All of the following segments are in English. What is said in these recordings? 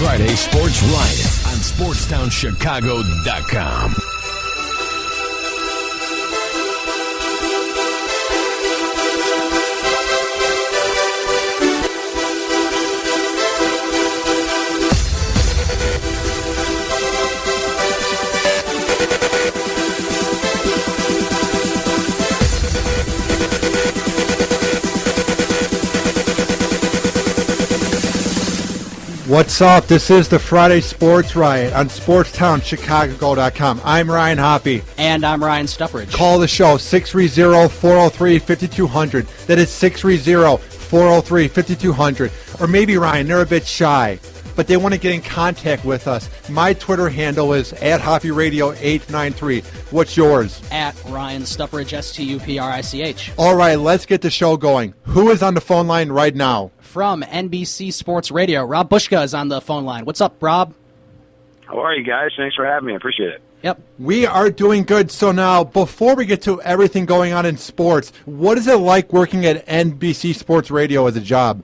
Friday Sports Riot on SportsTownChicago.com. What's up? This is the Friday Sports Riot on SportsTownChicago.com. I'm Ryan Hoppy. And I'm Ryan Stuppridge. Call the show, 630-403-5200. That is 630-403-5200. Or maybe, Ryan, they're a bit shy, but they want to get in contact with us. My Twitter handle is @HoppyRadio893. What's yours? @Ryan Stuppridge, STUPRICH. All right, let's get the show going. Who is on the phone line right now? From NBC Sports Radio, Rob Buska is on the phone line. What's up, Rob? How are you guys? Thanks for having me. I appreciate it. Yep. We are doing good. So now, before we get to everything going on in sports, what is it like working at NBC Sports Radio as a job?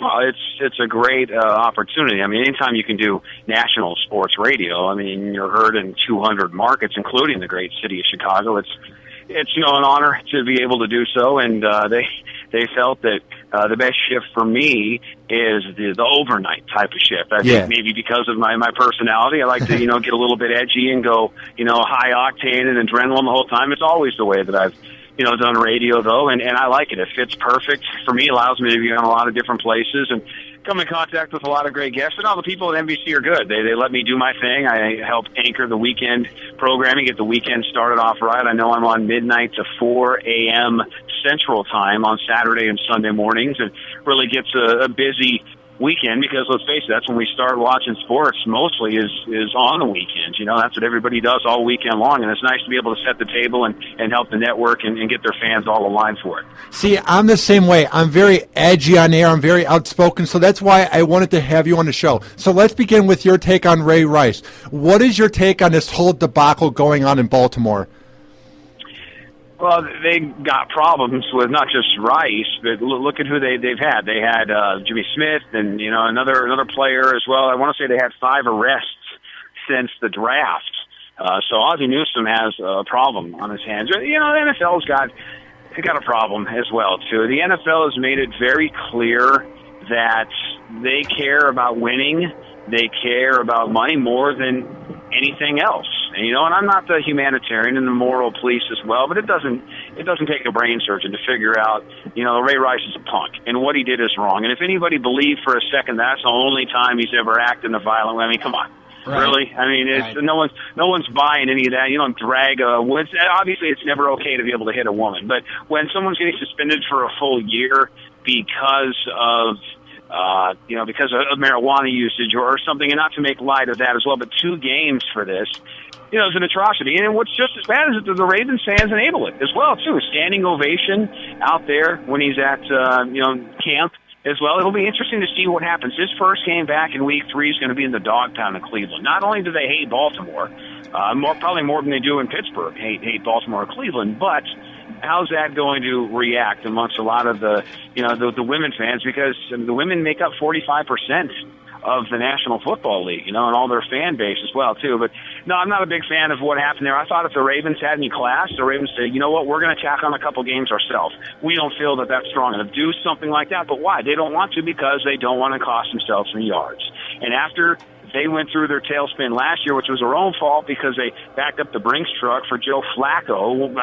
Well, it's a great opportunity. I mean, anytime you can do national sports radio, I mean, you're heard in 200 markets, including the great city of Chicago. It's an honor to be able to do so, and they felt that the best shift for me is the overnight type of shift. I think maybe because of my personality, I like to get a little bit edgy and go high octane and adrenaline the whole time. It's always the way that I've done radio, though, and I like it. It fits perfect for me. Allows me to be on a lot of different places and come in contact with a lot of great guests. And all the people at NBC are good. They let me do my thing. I help anchor the weekend programming, get the weekend started off right. I know I'm on midnight to 4 a.m. Central Time on Saturday and Sunday mornings, and really gets a busy weekend because, let's face it, that's when we start watching sports mostly is on the weekends. That's what everybody does all weekend long, and it's nice to be able to set the table and help the network and get their fans all aligned for it. See, I'm the same way. I'm very edgy on air. I'm very outspoken, so that's why I wanted to have you on the show. So let's begin with your take on Ray Rice. What is your take on this whole debacle going on in Baltimore? Well, they got problems with not just Rice, but look at who they've had. They had Jimmy Smith and another player as well. I want to say they had 5 arrests since the draft. So Ozzie Newsome has a problem on his hands. The NFL's got a problem as well too. The NFL has made it very clear that they care about winning. They care about money more than anything else. And I'm not the humanitarian and the moral police as well, but it doesn't take a brain surgeon to figure out, Ray Rice is a punk and what he did is wrong. And if anybody believed for a second that's the only time he's ever acted in a violent way, I mean, come on. Right. Really? I mean, no one's buying any of that. You don't drag obviously it's never okay to be able to hit a woman, but when someone's getting suspended for a full year because of marijuana usage or something, and not to make light of that as well, but 2 games for this, it's an atrocity. And what's just as bad is that the Ravens fans enable it as well, too. A standing ovation out there when he's at, camp as well. It'll be interesting to see what happens. His first game back in week 3 is going to be in the dog pound of Cleveland. Not only do they hate Baltimore, probably more than they do in Pittsburgh, hate Baltimore or Cleveland, but how's that going to react amongst a lot of the women fans? Because the women make up 45% of the National Football League, and all their fan base as well, too. But, no, I'm not a big fan of what happened there. I thought if the Ravens had any class, the Ravens said, you know what, we're going to tack on a couple games ourselves. We don't feel that that's strong enough. Do something like that. But why? They don't want to because they don't want to cost themselves some yards. And after they went through their tailspin last year, which was their own fault because they backed up the Brinks truck for Joe Flacco.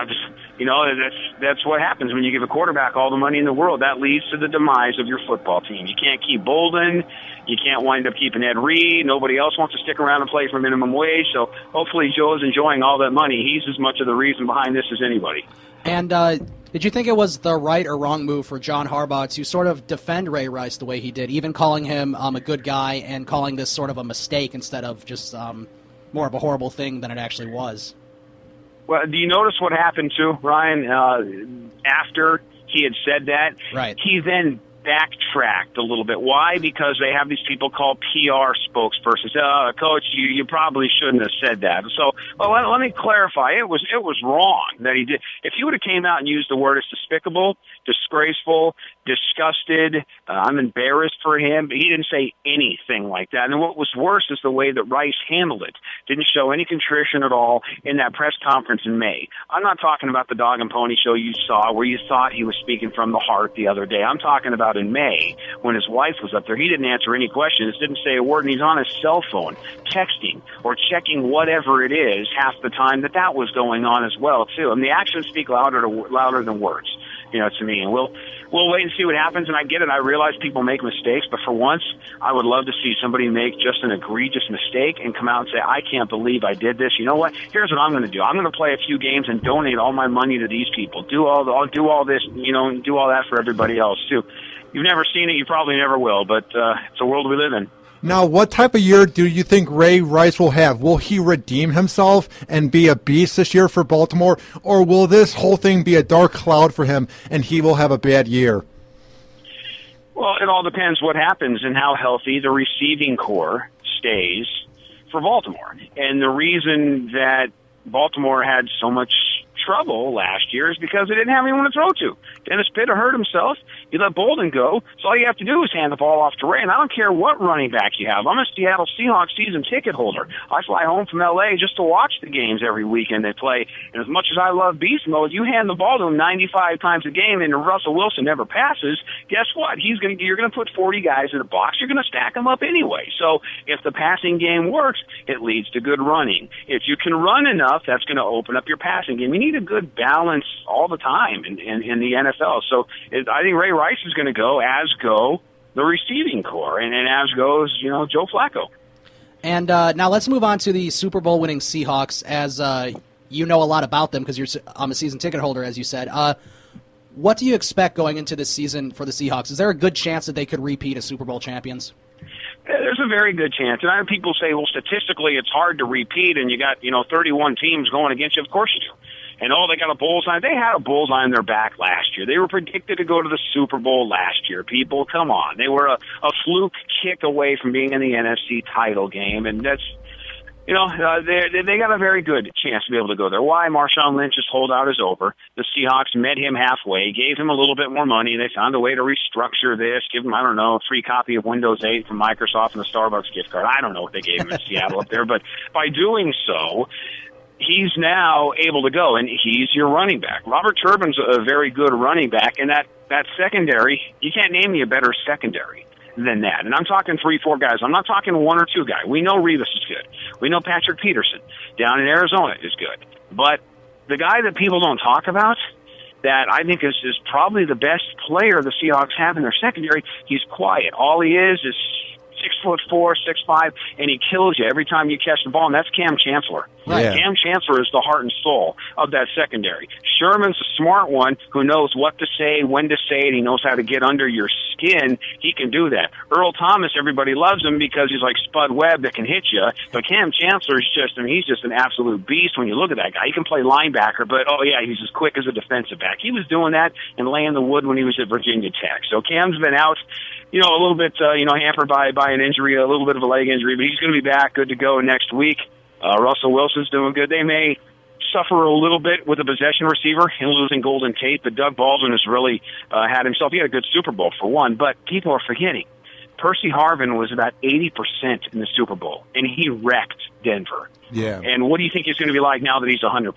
That's what happens when you give a quarterback all the money in the world. That leads to the demise of your football team. You can't keep Bolden. You can't wind up keeping Ed Reed. Nobody else wants to stick around and play for minimum wage. So hopefully Joe's enjoying all that money. He's as much of the reason behind this as anybody. And did you think it was the right or wrong move for John Harbaugh to sort of defend Ray Rice the way he did, even calling him a good guy and calling this sort of a mistake instead of just more of a horrible thing than it actually was? Well, do you notice what happened too, Ryan? After he had said that, right, he then backtracked a little bit. Why? Because they have these people called PR spokespersons. Coach, you probably shouldn't have said that. So, let me clarify. It was wrong that he did. If he would have came out and used the word as despicable, disgraceful, disgusted. I'm embarrassed for him. But he didn't say anything like that. And what was worse is the way that Rice handled it. Didn't show any contrition at all in that press conference in May. I'm not talking about the dog and pony show you saw where you thought he was speaking from the heart the other day. I'm talking about in May when his wife was up there. He didn't answer any questions, didn't say a word, and he's on his cell phone texting or checking whatever it is half the time that was going on as well, too. And the actions speak louder than words, to me. And we'll wait and see what happens. And I get it. I realize people make mistakes, but for once, I would love to see somebody make just an egregious mistake and come out and say, I can't believe I did this. You know what? Here's what I'm going to do. I'm going to play a few games and donate all my money to these people. I'll do all this, and do all that for everybody else, too. You've never seen it. You probably never will, but it's a world we live in. Now, what type of year do you think Ray Rice will have? Will he redeem himself and be a beast this year for Baltimore, or will this whole thing be a dark cloud for him and he will have a bad year? Well, it all depends what happens and how healthy the receiving core stays for Baltimore. And the reason that Baltimore had so much trouble last year is because they didn't have anyone to throw to. Dennis Pitta hurt himself. You let Bolden go, so all you have to do is hand the ball off to Ray. And I don't care what running back you have. I'm a Seattle Seahawks season ticket holder. I fly home from L.A. just to watch the games every weekend they play. And as much as I love beast mode, you hand the ball to him 95 times a game and Russell Wilson never passes, guess what? You're going to put 40 guys in the box. You're going to stack them up anyway. So if the passing game works, it leads to good running. If you can run enough, that's going to open up your passing game. You need a good balance all the time in the NFL. So I think Ray Rice is going to go, as go the receiving core, and as goes, Joe Flacco. And now let's move on to the Super Bowl winning Seahawks, as you know a lot about them because I'm a season ticket holder, as you said. What do you expect going into this season for the Seahawks? Is there a good chance that they could repeat as Super Bowl champions? There's a very good chance. And I know people say, well, statistically it's hard to repeat, and you got 31 teams going against you. Of course you do. And they got a bullseye. They had a bullseye on their back last year. They were predicted to go to the Super Bowl last year. People, come on. They were a fluke kick away from being in the NFC title game. And that's, they got a very good chance to be able to go there. Why? Marshawn Lynch's holdout is over. The Seahawks met him halfway, gave him a little bit more money. They found a way to restructure this, give him, a free copy of Windows 8 from Microsoft and a Starbucks gift card. I don't know what they gave him in Seattle up there, but by doing so, he's now able to go, and he's your running back. Robert Turbin's a very good running back, and that secondary, you can't name me a better secondary than that. And I'm talking 3-4 guys. I'm not talking 1 or 2 guys. We know Revis is good. We know Patrick Peterson down in Arizona is good. But the guy that people don't talk about, that I think is probably the best player the Seahawks have in their secondary, he's quiet. All he is 6'4", 6'5", and he kills you every time you catch the ball, and that's Cam Chancellor. Yeah. Cam Chancellor is the heart and soul of that secondary. Sherman's a smart one who knows what to say, when to say it. He knows how to get under your skin. He can do that. Earl Thomas, everybody loves him because he's like Spud Webb that can hit you. But Cam Chancellor is he's just an absolute beast when you look at that guy. He can play linebacker, but he's as quick as a defensive back. He was doing that and laying the wood when he was at Virginia Tech. So Cam's been out, a little bit, hampered by an injury, a little bit of a leg injury, but he's going to be back, good to go next week. Russell Wilson's doing good. They may suffer a little bit with a possession receiver. He's losing Golden Tate, but Doug Baldwin has really had himself. He had a good Super Bowl for one, but people are forgetting. Percy Harvin was about 80% in the Super Bowl, and he wrecked Denver. Yeah. And what do you think he's going to be like now that he's 100%?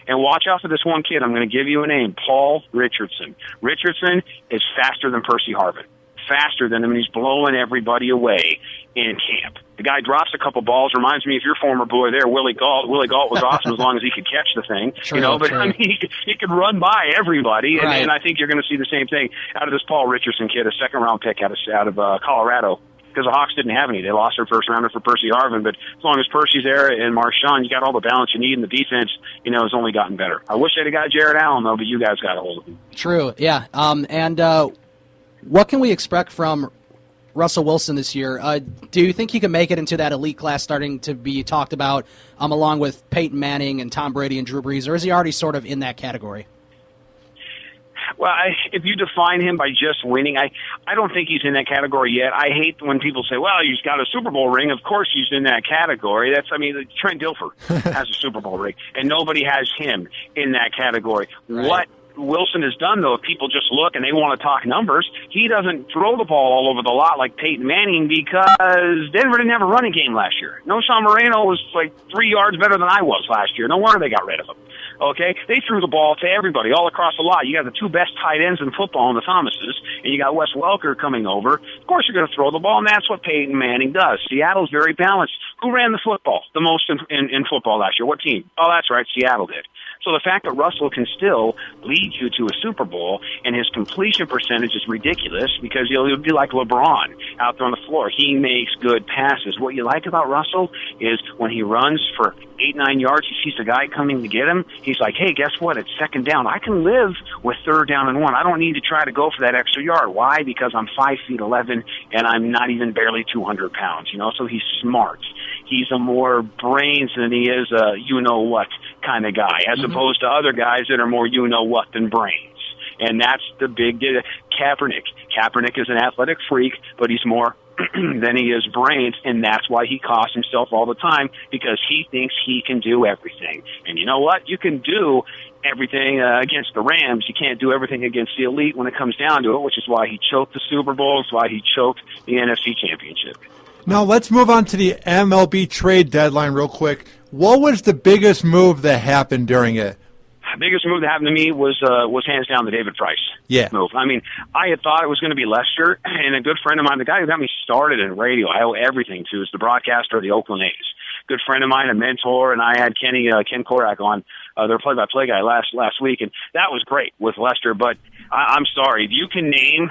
And watch out for this one kid. I'm going to give you a name, Paul Richardson. Richardson is faster than Percy Harvin. Faster than him, and he's blowing everybody away in camp. The guy drops a couple balls. Reminds me of your former boy there, Willie Gault. Willie Gault was awesome as long as he could catch the thing. True. I mean, he could run by everybody, right. and I think you're going to see the same thing out of this Paul Richardson kid, a second-round pick out of Colorado, because the Hawks didn't have any. They lost their first-rounder for Percy Harvin, but as long as Percy's there and Marshawn, you got all the balance you need, and the defense, has only gotten better. I wish they'd have got Jared Allen, though, but you guys got a hold of him. True, yeah. What can we expect from Russell Wilson this year? Do you think he can make it into that elite class starting to be talked about along with Peyton Manning and Tom Brady and Drew Brees, or is he already sort of in that category? Well, if you define him by just winning, I don't think he's in that category yet. I hate when people say, well, he's got a Super Bowl ring. Of course he's in that category. Trent Dilfer has a Super Bowl ring, and nobody has him in that category. Right. What Wilson has done, though, if people just look and they want to talk numbers, he doesn't throw the ball all over the lot like Peyton Manning because Denver didn't have a running game last year. No, Sean Moreno was like 3 yards better than I was last year. No wonder they got rid of him. Okay, they threw the ball to everybody all across the lot. You got the two best tight ends in football in the Thomases, and you got Wes Welker coming over. Of course you're going to throw the ball, and that's what Peyton Manning does. Seattle's very balanced. Who ran the football the most in football last year? What team? Oh, that's right, Seattle did. So the fact that Russell can still lead you to a Super Bowl and his completion percentage is ridiculous because he'll be like LeBron out there on the floor. He makes good passes. What you like about Russell is when he runs for 8-9 yards, he sees the guy coming to get him. He's like, hey, guess what? It's second down. I can live with 3rd down and 1. I don't need to try to go for that extra yard. Why? Because I'm 5'11" and I'm not even barely 200 pounds. So he's smart. He's a more brains than he is a you-know-what kind of guy, as opposed to other guys that are more you-know-what than brains. And that's the big Kaepernick. Kaepernick is an athletic freak, but he's more than he is brains, and that's why he costs himself all the time, because he thinks he can do everything. And you know what? You can do everything against the Rams. You can't do everything against the elite when it comes down to it, which is why he choked the Super Bowl. It's why he choked the NFC Championship. Now let's move on to the MLB trade deadline real quick. What was the biggest move that happened during it? The biggest move that happened to me was hands down the David Price move. I mean, I had thought it was going to be Lester, and a good friend of mine, the guy who got me started in radio, I owe everything to, is the broadcaster of the Oakland A's. Good friend of mine, a mentor, and I had Ken Korak on, their play-by-play guy last week, and that was great with Lester. But I'm sorry, if you can name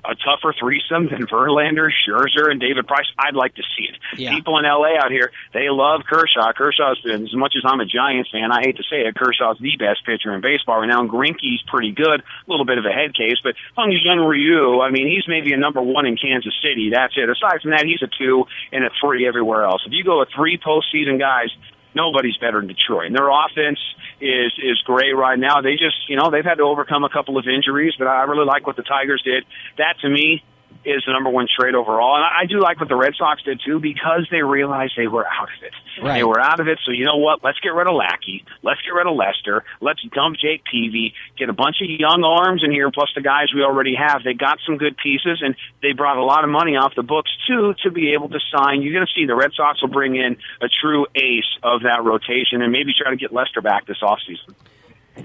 a tougher threesome than Verlander, Scherzer, and David Price, I'd like to see it. Yeah. People in L.A. out here, they love Kershaw. Kershaw's, as much as I'm a Giants fan, I hate to say it, Kershaw's the best pitcher in baseball right now, and Greinke's pretty good, a little bit of a head case, but Hung Jun Ryu, I mean, he's maybe a number 1 in Kansas City. That's it. Aside from that, he's a 2 and a 3 everywhere else. If you go with 3 postseason guys, nobody's better than Detroit. And their offense is great right now. They just, they've had to overcome a couple of injuries, but I really like what the Tigers did. That, to me, is the number 1 trade overall. And I do like what the Red Sox did, too, because they realized they were out of it. Right. They were out of it, so you know what? Let's get rid of Lackey. Let's get rid of Lester. Let's dump Jake Peavy, get a bunch of young arms in here, plus the guys we already have. They got some good pieces, and they brought a lot of money off the books, too, to be able to sign. You're going to see the Red Sox will bring in a true ace of that rotation and maybe try to get Lester back this offseason.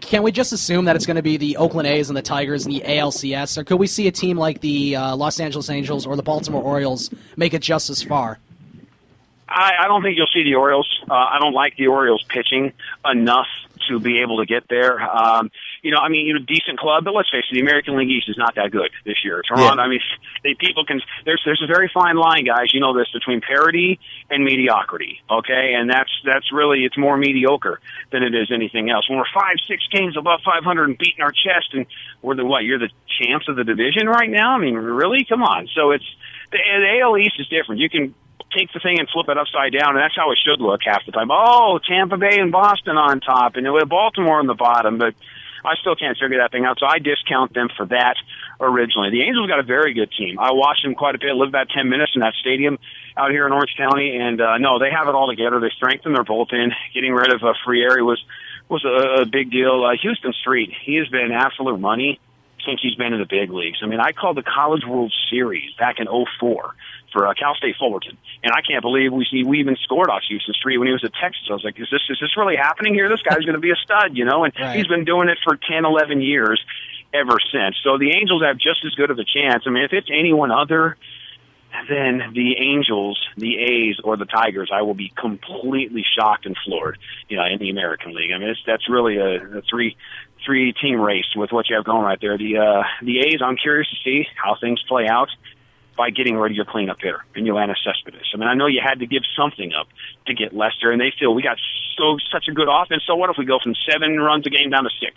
Can we just assume that it's going to be the Oakland A's and the Tigers in the ALCS, or could we see a team like the Los Angeles Angels or the Baltimore Orioles make it just as far? I don't think you'll see the Orioles. I don't like the Orioles pitching enough to be able to get there. Decent club, but let's face it, the American League East is not that good this year. Toronto, people can. There's a very fine line, guys. You know this, between parity and mediocrity. Okay, and that's really, it's more mediocre than it is anything else. When we're 5-6 games above 500 and beating our chest, and we're you're the champs of the division right now. I mean, really? Come on. So it's the AL East is different. You can take the thing and flip it upside down, and that's how it should look half the time. Oh, Tampa Bay and Boston on top, and Baltimore on the bottom, but I still can't figure that thing out, so I discount them for that originally. The Angels got a very good team. I watched them quite a bit, lived about 10 minutes in that stadium out here in Orange County, and no, they have it all together. They strengthened their bullpen. Getting rid of Frieri was a big deal. Houston Street, he has been absolute money since he's been in the big leagues. I mean, I called the College World Series back in 2004 for Cal State Fullerton, and I can't believe we even scored off Houston Street when he was at Texas. I was like, is this really happening here? This guy's going to be a stud, and right. He's been doing it for 10, 11 years ever since. So the Angels have just as good of a chance. I mean, if it's anyone other than the Angels, the A's, or the Tigers, I will be completely shocked and floored, in the American League. I mean, that's really a three-team race with what you have going right there. The A's, I'm curious to see how things play out by getting rid of your cleanup hitter in Yoenis Cespedes. I mean, I know you had to give something up to get Lester, and they feel we got such a good offense, so what if we go from 7 runs a game down to 6?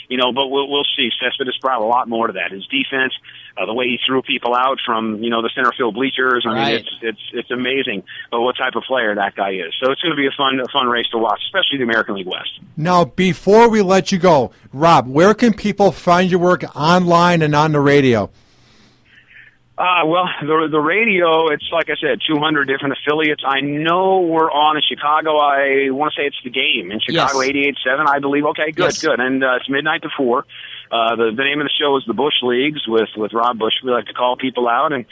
But we'll see. Cespedes brought a lot more to that. His defense, the way he threw people out from, the center field bleachers. I mean, it's amazing what type of player that guy is. So it's going to be a fun race to watch, especially the American League West. Now, before we let you go, Rob, where can people find your work online and on the radio? Well, the radio, it's like I said, 200 different affiliates. I know we're on in Chicago. I want to say it's The Game in Chicago, Yes. 88.7, I believe. Okay, good, Yes. good. And it's midnight to 4. The name of the show is The Bush Leagues with Rob Bush. We like to call people out and,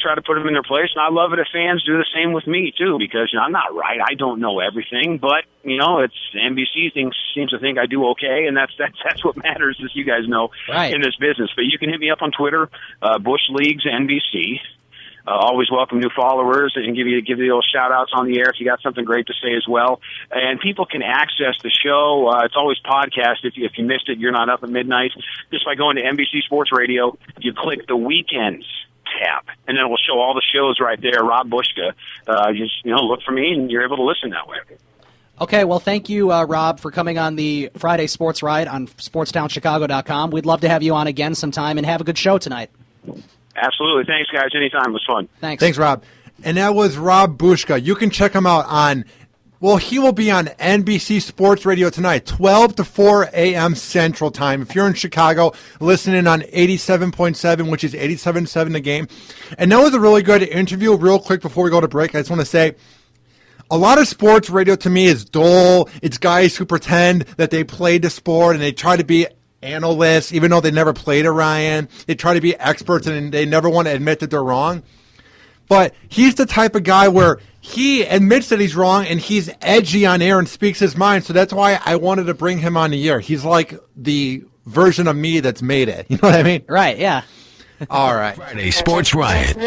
try to put them in their place. And I love it if fans do the same with me, too, because I'm not right. I don't know everything, but, it's NBC seems to think I do okay, and that's what matters, as you guys know, Right. in this business. But you can hit me up on Twitter, Bush Leagues NBC. Always welcome new followers and give you the little shout outs on the air if you got something great to say as well. And people can access the show. It's always podcast. If you missed it, you're not up at midnight. Just by going to NBC Sports Radio, you click the weekends tab, and then it will show all the shows right there. Rob Buska. Just look for me, and you're able to listen that way. Okay, well, thank you, Rob, for coming on the Friday Sports Riot on SportsTownChicago.com. We'd love to have you on again sometime, and have a good show tonight. Absolutely. Thanks, guys. Anytime. It was fun. Thanks, Rob. And that was Rob Buska. You can check him out he will be on NBC Sports Radio tonight, 12 to 4 a.m. Central Time. If you're in Chicago, listening on 87.7, which is 87.7 The Game. And that was a really good interview. Real quick before we go to break, I just want to say, a lot of sports radio to me is dull. It's guys who pretend that they played the sport and they try to be analysts, even though they never played it, Ryan. They try to be experts and they never want to admit that they're wrong. But he's the type of guy where he admits that he's wrong and he's edgy on air and speaks his mind. So that's why I wanted to bring him on the air. He's like the version of me that's made it. You know what I mean? Right, yeah. All right. Friday Sports Riot.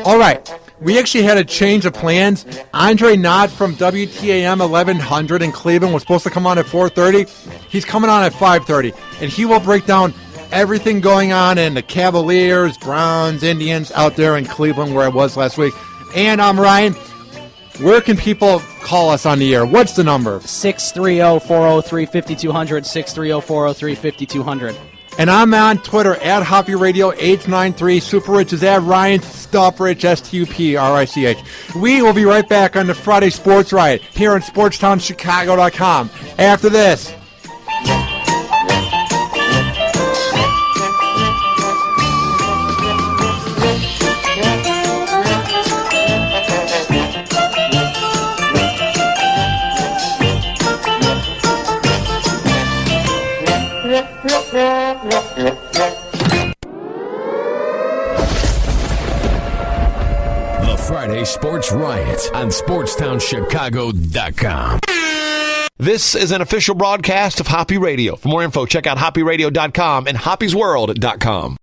All right. We actually had a change of plans. Andre Knott from WTAM 1100 in Cleveland was supposed to come on at 4:30. He's coming on at 5:30, and he will break down everything going on in the Cavaliers, Browns, Indians out there in Cleveland where I was last week. And I'm Ryan. Where can people call us on the air? What's the number? 630-403-5200, 630-403-5200. And I'm on Twitter at Hoppy Radio 893. Super Rich is at Ryan Stuprich, STUPRICH. We will be right back on the Friday Sports Riot here on SportsTownChicago.com after this. The Friday Sports Riot on SportsTownChicago.com. This is an official broadcast of Hoppy Radio. For more info, check out hoppyradio.com and hoppysworld.com.